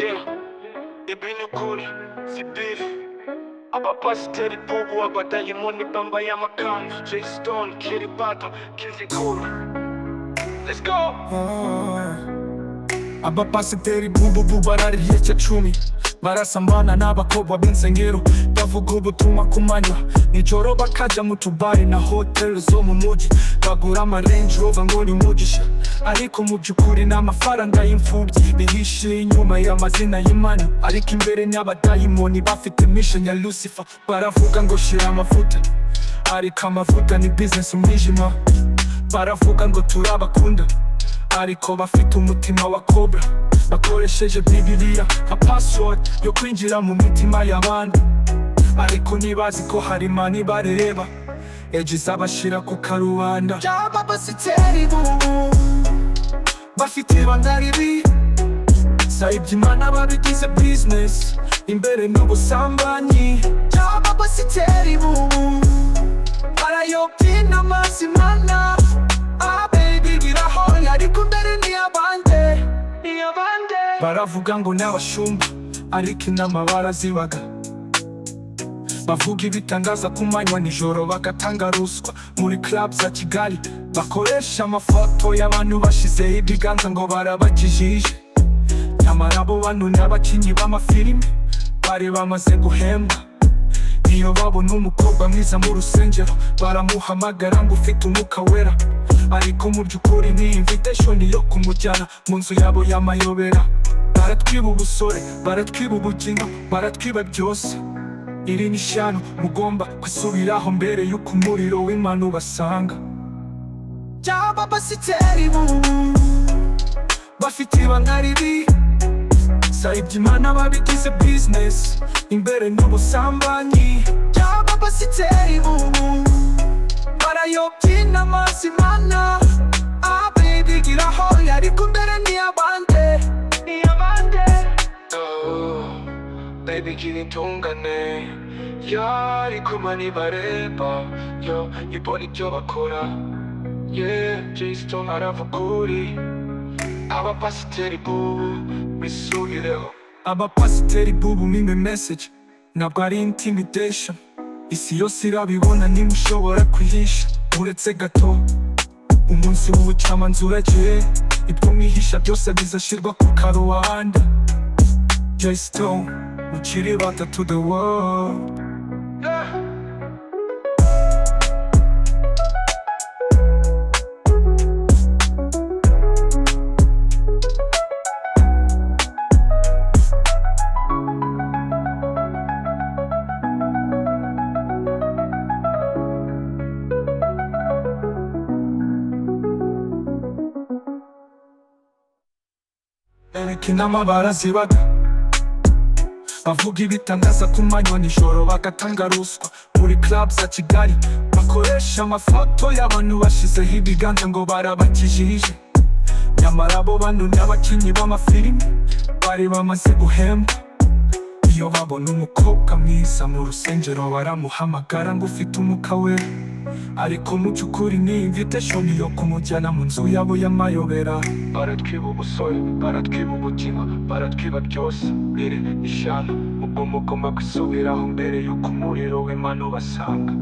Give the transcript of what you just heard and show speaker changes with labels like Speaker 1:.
Speaker 1: Yeah, ibintu kuri sibiri Abapasiteri Bubu abadayimoni bambaye amakanzu J Stone kiri bato kizikuru. Let's go.
Speaker 2: Abapasiteri Bubu barariye cumi barasambana n'abakobwa b'insengero bavuga ubutumwa ku manywa nijoro bakajya mu tubari na hoteli zo mu mujyi bagura ama Range Rover ngo ni umugisha ariko mu by'ukuri n'amafaranga y'imfubyi bihishe inyuma y'amazina y'Imana ariko imbere n'abadayimoni bafite mission ya Lucifer baravuga ngo shira amavuta ariko amavuta ni business umwijima baravuga ngo turabakunda ariko bafite umutima wa cobra bakoresheje Bibiliya nka password yo kwinjira mu mitima y'abantu ariko ntibazi ko hari Imana ibareba ejo izabashira ku karubanda. Abapasiteri Bubu bafite ibanga ribi sayibye Imana babigize business imbere n'ubusambanyi. Abapasiteri Bubu barayobya inama z'Imana ariko mbere ni abande baravuga ngo n'abashumba ariko inama barazibaga bavuga ibitangaza ku manywa nijoro bagatanga ruswa muri club za Kigali bakoresha amafoto y'abantu bashizeho ibiganza ngo barabakijije nyamara abo bantu n'abakinnyi b'amafilime bari bamaze guhembwa. Iyo babona umukobwa mwiza mu rusengero baramuhamagara ngo ufite umwuka wera ariko mu by'ukuri ni invitation yo kumujyana mu nzu yabo y'amayobera. Baratwiba ubusore, baratwiba ubugingo, baratwiba byose. Iri ni ishyano mugomba kwisubiraho mbere y'uko umuriro w'Imana ubasanga. Abapasiteri Bubu bafite ibanga ribi sayibye Imana babigize business imbere n'ubusambanyi. Abapasiteri Bubu barayobya inama z'Imana abibigiraho ariko mbere ni abande baby gira intungane ariko Imana ibareba ibona ibyo bakora. J Stone aravuga uri Abapasiteri Bubu bisubireho. Abapasiteri Bubu mime message ntabwo ari intimidation isi yose irabibona ntimushobora kwihisha uretse gato umunsi w'ubucamanza uragiye ibyo mwihisha byose bizashirwa ku karubanda. J Stone ukiri bata to the world. Ariko inama barazibaga bavuga ibitangaza ku manywa nijoro bagatanga ruswa muri club za Kigali bakoresha amafoto y'abantu bashizeho ibiganza ngo barabakijije nyamara abo bantu n'abakinnyi b'amafilime bari bamaze guhembwa. Iyo babona umukobwa mwiza mu rusengero baramuhamagara ngo ufite umwuka wera ariko mu by'ukuri ni invitation yo kumujyana mu nzu yabo y'amayobera. Baratwiba ubusore, baratwiba ubugingo, baratwiba byose. Iri ishyano ubwo mugomba kwisubiraho mbere y'uko umuriro w'Imana ubasanga.